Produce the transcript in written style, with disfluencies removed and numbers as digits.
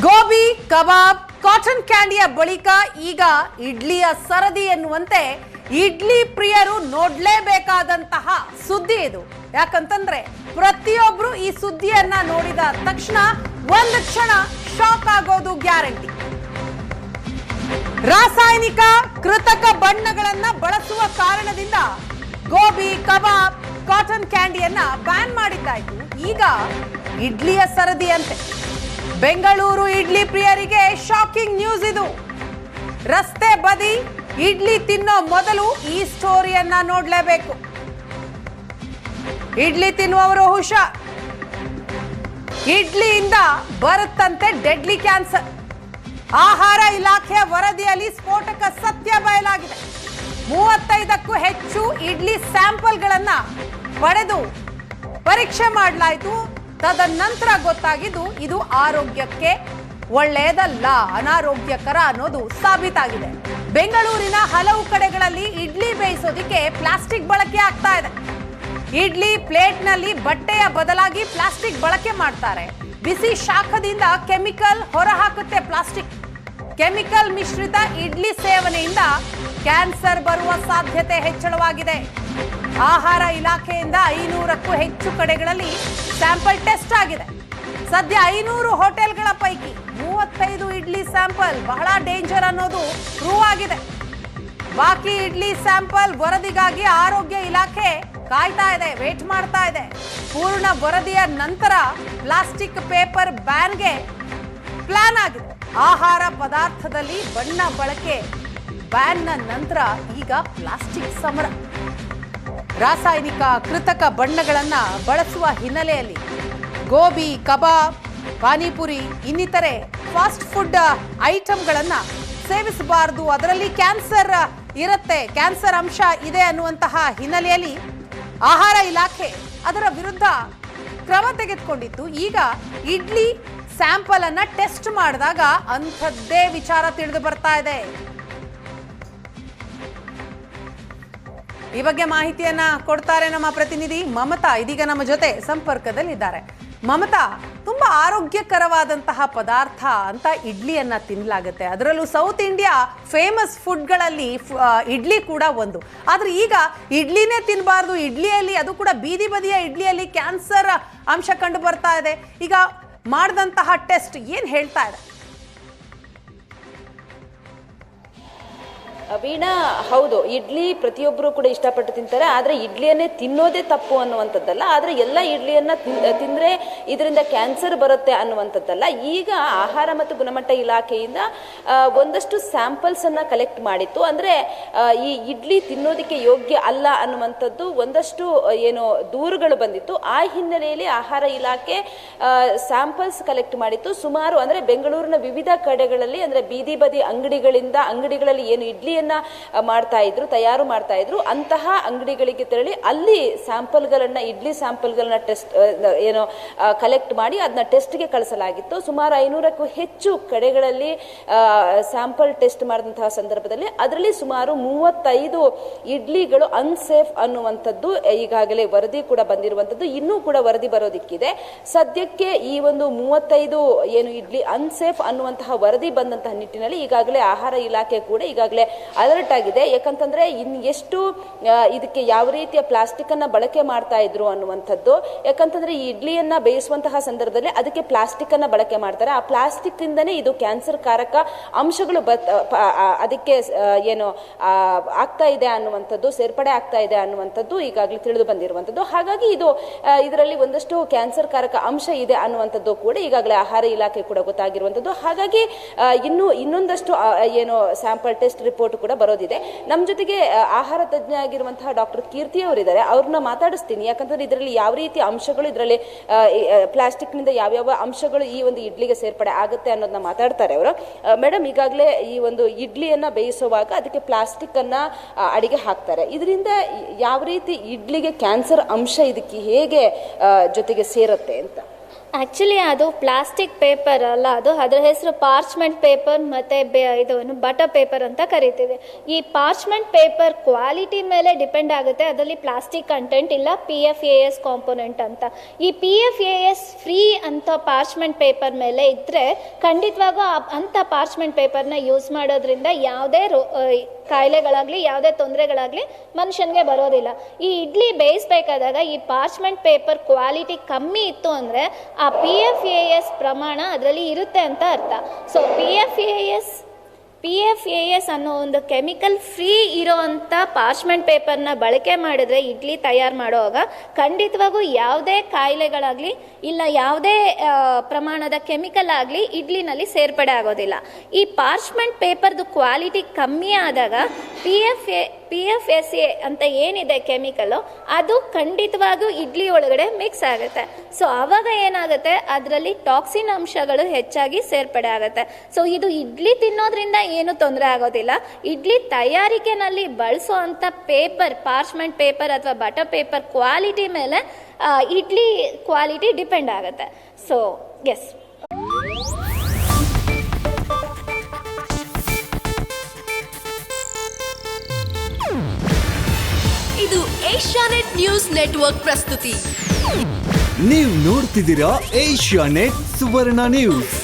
ಗೋಬಿ ಕಬಾಬ್ cotton ಕ್ಯಾಂಡಿಯ ಬಳಿಕ ಈಗ ಇಡ್ಲಿಯ ಸರದಿ ಎನ್ನುವಂತೆ ಇಡ್ಲಿ ಪ್ರಿಯರು ನೋಡ್ಲೇಬೇಕಾದಂತಹ ಸುದ್ದಿ ಇದು. ಯಾಕಂತಂದ್ರೆ ಪ್ರತಿಯೊಬ್ರು ಈ ಸುದ್ದಿಯನ್ನ ನೋಡಿದ ತಕ್ಷಣ ಒಂದು ಕ್ಷಣ ಶಾಕ್ ಆಗೋದು ಗ್ಯಾರಂಟಿ. ರಾಸಾಯನಿಕ ಕೃತಕ ಬಣ್ಣಗಳನ್ನ ಬಳಸುವ ಕಾರಣದಿಂದ ಗೋಬಿ ಕಬಾಬ್ ಕಾಟನ್ ಕ್ಯಾಂಡಿಯನ್ನ ಬ್ಯಾನ್ ಮಾಡಿದ್ದಾಯ್ತು. ಈಗ ಇಡ್ಲಿಯ ಸರದಿ ಅಂತೆ. ಬೆಂಗಳೂರು ಇಡ್ಲಿ ಪ್ರಿಯರಿಗೆ ಶಾಕಿಂಗ್ ನ್ಯೂಸ್ ಇದು. ರಸ್ತೆ ಬದಿ ಇಡ್ಲಿ ತಿನ್ನೋ ಮೊದಲು ಈ ಸ್ಟೋರಿಯನ್ನ ನೋಡ್ಲೇಬೇಕು. ಇಡ್ಲಿ ತಿನ್ನುವವರು ಹುಷಾರ್. ಇಡ್ಲಿಯಿಂದ ಬರುತ್ತಂತೆ ಡೆಡ್ಲಿ ಕ್ಯಾನ್ಸರ್. ಆಹಾರ ಇಲಾಖೆಯ ವರದಿಯಲ್ಲಿ ಸ್ಫೋಟಕ ಸತ್ಯ ಬಯಲಾಗಿದೆ. 35ಕ್ಕೂ ಹೆಚ್ಚು ಇಡ್ಲಿ ಸ್ಯಾಂಪಲ್ಗಳನ್ನ ಪಡೆದು ಪರೀಕ್ಷೆ ಮಾಡಲಾಯಿತು. ತದನಂತರ ಗೊತ್ತಾಗಿದ್ದು ಇದು ಆರೋಗ್ಯಕ್ಕೆ ಒಳ್ಳೆಯದಲ್ಲ, ಅನಾರೋಗ್ಯಕರ ಅನ್ನೋದು ಸಾಬೀತಾಗಿದೆ. ಬೆಂಗಳೂರಿನ ಹಲವು ಕಡೆಗಳಲ್ಲಿ ಇಡ್ಲಿ ಬೇಯಿಸೋದಿಕ್ಕೆ ಪ್ಲಾಸ್ಟಿಕ್ ಬಳಕೆ ಆಗ್ತಾ ಇದೆ. ಇಡ್ಲಿ ಪ್ಲೇಟ್ನಲ್ಲಿ ಬಟ್ಟೆಯ ಬದಲಾಗಿ ಪ್ಲಾಸ್ಟಿಕ್ ಬಳಕೆ ಮಾಡ್ತಾರೆ. ಬಿಸಿ ಶಾಖದಿಂದ ಕೆಮಿಕಲ್ ಹೊರಹಾಕುತ್ತೆ ಪ್ಲಾಸ್ಟಿಕ್. ಕೆಮಿಕಲ್ ಮಿಶ್ರಿತ ಇಡ್ಲಿ ಸೇವನೆಯಿಂದ ಕ್ಯಾನ್ಸರ್ ಬರುವ ಸಾಧ್ಯತೆ ಹೆಚ್ಚಳವಾಗಿದೆ. ಆಹಾರ ಇಲಾಖೆಯಿಂದ 500ಕ್ಕೂ ಹೆಚ್ಚು ಕಡೆಗಳಲ್ಲಿ ಸ್ಯಾಂಪಲ್ ಟೆಸ್ಟ್ ಆಗಿದೆ. ಸದ್ಯ 500 ಹೋಟೆಲ್ಗಳ ಪೈಕಿ 35 ಇಡ್ಲಿ ಸ್ಯಾಂಪಲ್ ಬಹಳ ಡೇಂಜರ್ ಅನ್ನೋದು ಪ್ರೂವ್ ಆಗಿದೆ. ಬಾಕಿ ಇಡ್ಲಿ ಸ್ಯಾಂಪಲ್ ವರದಿಗಾಗಿ ಆರೋಗ್ಯ ಇಲಾಖೆ ಕಾಯ್ತಾ ಇದೆ, ವೇಟ್ ಮಾಡ್ತಾ ಇದೆ. ಪೂರ್ಣ ವರದಿಯ ನಂತರ ಪ್ಲಾಸ್ಟಿಕ್ ಪೇಪರ್ ಬ್ಯಾನ್ಗೆ ಪ್ಲಾನ್ ಆಗಿದೆ. ಆಹಾರ ಪದಾರ್ಥದಲ್ಲಿ ಬಣ್ಣ ಬಳಕೆ ಬ್ಯಾನ್ನ ನಂತರ ಈಗ ಪ್ಲಾಸ್ಟಿಕ್ ಸಮರ. ರಾಸಾಯನಿಕ ಕೃತಕ ಬಣ್ಣಗಳನ್ನ ಬಳಸುವ ಹಿನ್ನೆಲೆಯಲ್ಲಿ ಗೋಬಿ ಕಬಾಬ್ ಪಾನಿಪುರಿ ಇನ್ನಿತರೆ ಫಾಸ್ಟ್ ಫುಡ್ ಐಟಂಗಳನ್ನ ಸೇವಿಸಬಾರದು, ಅದರಲ್ಲಿ ಕ್ಯಾನ್ಸರ್ ಇರುತ್ತೆ, ಕ್ಯಾನ್ಸರ್ ಅಂಶ ಇದೆ ಅನ್ನುವಂತಹ ಹಿನ್ನೆಲೆಯಲ್ಲಿ ಆಹಾರ ಇಲಾಖೆ ಅದರ ವಿರುದ್ಧ ಕ್ರಮ ತೆಗೆದುಕೊಂಡಿತ್ತು. ಈಗ ಇಡ್ಲಿ ಸ್ಯಾಂಪಲ್ ಅನ್ನ ಟೆಸ್ಟ್ ಮಾಡಿದಾಗ ಅಂಥದ್ದೇ ವಿಚಾರ ತಿಳಿದು ಬರ್ತಾ ಇದೆ. ಈ ಬಗ್ಗೆ ಮಾಹಿತಿಯನ್ನ ಕೊಡ್ತಾರೆ ನಮ್ಮ ಪ್ರತಿನಿಧಿ ಮಮತಾ. ಇದೀಗ ನಮ್ಮ ಜೊತೆ ಸಂಪರ್ಕದಲ್ಲಿದ್ದಾರೆ. ಮಮತಾ, ತುಂಬಾ ಆರೋಗ್ಯಕರವಾದಂತಹ ಪದಾರ್ಥ ಅಂತ ಇಡ್ಲಿಯನ್ನ ತಿನ್ನಲಾಗುತ್ತೆ. ಅದರಲ್ಲೂ ಸೌತ್ ಇಂಡಿಯಾ ಫೇಮಸ್ ಫುಡ್ಗಳಲ್ಲಿ ಇಡ್ಲಿ ಕೂಡ ಒಂದು. ಆದ್ರೆ ಈಗ ಇಡ್ಲಿನೇ ತಿನ್ನಬಾರ್ದು, ಇಡ್ಲಿಯಲ್ಲಿ ಅದು ಕೂಡ ಬೀದಿ ಬದಿಯ ಇಡ್ಲಿಯಲ್ಲಿ ಕ್ಯಾನ್ಸರ್ ಅಂಶ ಕಂಡು ಬರ್ತಾ ಇದೆ. ಈಗ ಮಾಡಿದಂತಹ ಟೆಸ್ಟ್ ಏನ್ ಹೇಳ್ತಾ ಇದೆ? ವೀಣಾ, ಹೌದು, ಇಡ್ಲಿ ಪ್ರತಿಯೊಬ್ಬರು ಕೂಡ ಇಷ್ಟಪಟ್ಟು ತಿಂತಾರೆ. ಆದರೆ ಇಡ್ಲಿಯನ್ನೇ ತಿನ್ನೋದೇ ತಪ್ಪು ಅನ್ನುವಂಥದ್ದಲ್ಲ. ಆದರೆ ಎಲ್ಲ ಇಡ್ಲಿಯನ್ನ ತಿಂದರೆ ಇದರಿಂದ ಕ್ಯಾನ್ಸರ್ ಬರುತ್ತೆ ಅನ್ನುವಂಥದ್ದಲ್ಲ. ಈಗ ಆಹಾರ ಮತ್ತು ಗುಣಮಟ್ಟ ಇಲಾಖೆಯಿಂದ ಒಂದಷ್ಟು ಸ್ಯಾಂಪಲ್ಸನ್ನು ಕಲೆಕ್ಟ್ ಮಾಡಿತ್ತು. ಅಂದರೆ ಈ ಇಡ್ಲಿ ತಿನ್ನೋದಕ್ಕೆ ಯೋಗ್ಯ ಅಲ್ಲ ಅನ್ನುವಂಥದ್ದು ಒಂದಷ್ಟು ಏನು ದೂರುಗಳು ಬಂದಿತ್ತು. ಆ ಹಿನ್ನೆಲೆಯಲ್ಲಿ ಆಹಾರ ಇಲಾಖೆ ಸ್ಯಾಂಪಲ್ಸ್ ಕಲೆಕ್ಟ್ ಮಾಡಿತ್ತು. ಸುಮಾರು ಅಂದರೆ ಬೆಂಗಳೂರಿನ ವಿವಿಧ ಕಡೆಗಳಲ್ಲಿ, ಅಂದರೆ ಬೀದಿ ಬದಿ ಅಂಗಡಿಗಳಲ್ಲಿ ಏನು ಇಡ್ಲಿ ತಯಾರು ಮಾಡ್ತಾ ಇದ್ರು ಅಂತಹ ಅಂಗಡಿಗಳಿಗೆ ತೆರಳಿ ಅಲ್ಲಿ ಇಡ್ಲಿ ಸ್ಯಾಂಪಲ್ಗಳನ್ನ ಟೆಸ್ಟ್ ಕಲೆಕ್ಟ್ ಮಾಡಿ ಅದನ್ನ ಟೆಸ್ಟ್ಗೆ ಕಳಿಸಲಾಗಿತ್ತು. ಸುಮಾರು 500ಕ್ಕೂ ಹೆಚ್ಚು ಕಡೆಗಳಲ್ಲಿ ಸ್ಯಾಂಪಲ್ ಟೆಸ್ಟ್ ಮಾಡಿದಂತಹ ಸಂದರ್ಭದಲ್ಲಿ ಅದರಲ್ಲಿ ಸುಮಾರು 35 ಇಡ್ಲಿಗಳು ಅನ್ಸೇಫ್ ಅನ್ನುವಂಥದ್ದು ಈಗಾಗಲೇ ವರದಿ ಕೂಡ ಬಂದಿರುವಂಥದ್ದು. ಇನ್ನೂ ಕೂಡ ವರದಿ ಬರೋದಿಕ್ಕಿದೆ. ಸದ್ಯಕ್ಕೆ ಈ ಒಂದು 35 ಏನು ಇಡ್ಲಿ ಅನ್ಸೇಫ್ ಅನ್ನುವಂತಹ ವರದಿ ಬಂದಂತಹ ನಿಟ್ಟಿನಲ್ಲಿ ಈಗಾಗಲೇ ಆಹಾರ ಇಲಾಖೆ ಕೂಡ ಈಗಾಗಲೇ ಅಲರ್ಟ್ ಆಗಿದೆ. ಯಾಕಂತಂದ್ರೆ ಎಷ್ಟು ಇದಕ್ಕೆ ಯಾವ ರೀತಿಯ ಪ್ಲಾಸ್ಟಿಕ್ ಅನ್ನ ಬಳಕೆ ಮಾಡ್ತಾ ಇದ್ರು ಅನ್ನುವಂಥದ್ದು. ಯಾಕಂತಂದ್ರೆ ಈ ಇಡ್ಲಿಯನ್ನ ಬೇಯಿಸುವಂತಹ ಸಂದರ್ಭದಲ್ಲಿ ಅದಕ್ಕೆ ಪ್ಲಾಸ್ಟಿಕ್ ಅನ್ನ ಬಳಕೆ ಮಾಡ್ತಾರೆ. ಆ ಪ್ಲಾಸ್ಟಿಕ್ ಇಂದನೇ ಇದು ಕ್ಯಾನ್ಸರ್ ಕಾರಕ ಅಂಶಗಳು ಅದಕ್ಕೆ ಆಗ್ತಾ ಇದೆ ಅನ್ನುವಂಥದ್ದು, ಸೇರ್ಪಡೆ ಆಗ್ತಾ ಇದೆ ಅನ್ನುವಂಥದ್ದು ಈಗಾಗಲೇ ತಿಳಿದು ಬಂದಿರುವಂಥದ್ದು. ಹಾಗಾಗಿ ಇದರಲ್ಲಿ ಒಂದಷ್ಟು ಕ್ಯಾನ್ಸರ್ ಕಾರಕ ಅಂಶ ಇದೆ ಅನ್ನುವಂಥದ್ದು ಕೂಡ ಈಗಾಗಲೇ ಆಹಾರ ಇಲಾಖೆ ಕೂಡ ಗೊತ್ತಾಗಿರುವಂಥದ್ದು. ಹಾಗಾಗಿ ಇನ್ನೊಂದಷ್ಟು ಸ್ಯಾಂಪಲ್ ಟೆಸ್ಟ್ ರಿಪೋರ್ಟ್ ಕೂಡ ಬರೋದಿದೆ. ನಮ್ಮ ಜೊತೆಗೆ ಆಹಾರ ತಜ್ಞ ಆಗಿರುವಂತಹ ಡಾಕ್ಟರ್ ಕೀರ್ತಿ ಅವರಿದ್ದಾರೆ. ಅವ್ರನ್ನ ಮಾತಾಡಿಸ್ತೀನಿ. ಯಾಕಂತಂದ್ರೆ ಇದರಲ್ಲಿ ಯಾವ ರೀತಿ ಅಂಶಗಳು, ಇದರಲ್ಲಿ ಪ್ಲಾಸ್ಟಿಕ್ ನಿಂದ ಯಾವ್ಯಾವ ಅಂಶಗಳು ಈ ಒಂದು ಇಡ್ಲಿಗೆ ಸೇರ್ಪಡೆ ಆಗುತ್ತೆ ಅನ್ನೋದನ್ನ ಮಾತಾಡ್ತಾರೆ ಅವರು. ಮೇಡಮ್, ಈಗಾಗಲೇ ಈ ಒಂದು ಇಡ್ಲಿಯನ್ನ ಬೇಯಿಸುವಾಗ ಅದಕ್ಕೆ ಪ್ಲಾಸ್ಟಿಕ್ ಅನ್ನ ಅಡಿಗೆ ಹಾಕ್ತಾರೆ. ಇದರಿಂದ ಯಾವ ರೀತಿ ಇಡ್ಲಿಗೆ ಕ್ಯಾನ್ಸರ್ ಅಂಶ ಇದಕ್ಕೆ ಹೇಗೆ ಜೊತೆಗೆ ಸೇರುತ್ತೆ ಅಂತ? ಆ್ಯಕ್ಚುಲಿ ಅದು ಪ್ಲಾಸ್ಟಿಕ್ ಪೇಪರ್ ಅಲ್ಲ, ಅದರ ಹೆಸರು ಪಾರ್ಚ್ಮೆಂಟ್ ಪೇಪರ್ ಮತ್ತು ಇದನ್ನು ಬಟರ್ ಪೇಪರ್ ಅಂತ ಕರಿತೀವಿ. ಈ ಪಾರ್ಚ್ಮೆಂಟ್ ಪೇಪರ್ ಕ್ವಾಲಿಟಿ ಮೇಲೆ ಡಿಪೆಂಡ್ ಆಗುತ್ತೆ, ಅದರಲ್ಲಿ ಪ್ಲಾಸ್ಟಿಕ್ ಕಂಟೆಂಟ್ ಇಲ್ಲ PFAS ಕಾಂಪೊನೆಂಟ್ ಅಂತ. ಈ PFAS ಫ್ರೀ ಅಂತ ಪಾರ್ಚ್ಮೆಂಟ್ ಪೇಪರ್ ಮೇಲೆ ಇದ್ದರೆ ಖಂಡಿತವಾಗೂ ಅಂಥ ಪಾರ್ಚ್ಮೆಂಟ್ ಪೇಪರ್ನ ಯೂಸ್ ಮಾಡೋದ್ರಿಂದ ಯಾವುದೇ ಕಾಯಿಲೆಗಳಾಗಲಿ ಯಾವುದೇ ತೊಂದರೆಗಳಾಗಲಿ ಮನುಷ್ಯನಿಗೆ ಬರೋದಿಲ್ಲ. ಈ ಇಡ್ಲಿ ಬೇಯಿಸ್ಬೇಕಾದಾಗ ಈ ಪಾರ್ಚ್ಮೆಂಟ್ ಪೇಪರ್ ಕ್ವಾಲಿಟಿ ಕಮ್ಮಿ ಇತ್ತು ಅಂದರೆ ಆ PFAS ಪ್ರಮಾಣ ಅದರಲ್ಲಿ ಇರುತ್ತೆ ಅಂತ ಅರ್ಥ. ಸೊ PFAS ಅನ್ನೋ ಒಂದು ಕೆಮಿಕಲ್ ಫ್ರೀ ಇರೋವಂಥ ಪಾರ್ಚ್ಮೆಂಟ್ ಪೇಪರ್ನ ಬಳಕೆ ಮಾಡಿದ್ರೆ ಇಡ್ಲಿ ತಯಾರು ಮಾಡುವಾಗ ಖಂಡಿತವಾಗೂ ಯಾವುದೇ ಕಾಯಿಲೆಗಳಾಗಲಿ ಇಲ್ಲ ಯಾವುದೇ ಪ್ರಮಾಣದ ಕೆಮಿಕಲ್ ಆಗಲಿ ಇಡ್ಲಿನಲ್ಲಿ ಸೇರ್ಪಡೆ ಆಗೋದಿಲ್ಲ. ಈ ಪಾರ್ಚ್ಮೆಂಟ್ ಪೇಪರ್ದು ಕ್ವಾಲಿಟಿ ಕಮ್ಮಿ ಆದಾಗ PFAS ಅಂತ ಏನಿದೆ ಕೆಮಿಕಲು ಅದು ಖಂಡಿತವಾಗೂ ಇಡ್ಲಿ ಒಳಗಡೆ ಮಿಕ್ಸ್ ಆಗುತ್ತೆ. ಸೊ ಆವಾಗ ಏನಾಗುತ್ತೆ, ಅದರಲ್ಲಿ ಟಾಕ್ಸಿನ್ ಅಂಶಗಳು ಹೆಚ್ಚಾಗಿ ಸೇರ್ಪಡೆ ಆಗುತ್ತೆ. ಸೊ ಇದು ಇಡ್ಲಿ ತಿನ್ನೋದ್ರಿಂದ ಏನು ತೊಂದರೆ ಆಗೋದಿಲ್ಲ. ಇಡ್ಲಿ ತಯಾರಿಕೆನಲ್ಲಿ ಬಳಸೋವಂಥ ಪೇಪರ್, ಪಾರ್ಚ್ಮೆಂಟ್ ಪೇಪರ್ ಅಥವಾ ಬಟರ್ ಪೇಪರ್ ಕ್ವಾಲಿಟಿ ಮೇಲೆ ಇಡ್ಲಿ ಕ್ವಾಲಿಟಿ ಡಿಪೆಂಡ್ ಆಗುತ್ತೆ. So yes. ಇದು ಏಷ್ಯಾನೆಟ್ ನ್ಯೂಸ್ ನೆಟ್ವರ್ಕ್ ಪ್ರಸ್ತುತಿ. ನೀವು ನೋಡ್ತಿದ್ದೀರಾ ಏಷ್ಯಾನೆಟ್ ಸುವರ್ಣ ನ್ಯೂಸ್.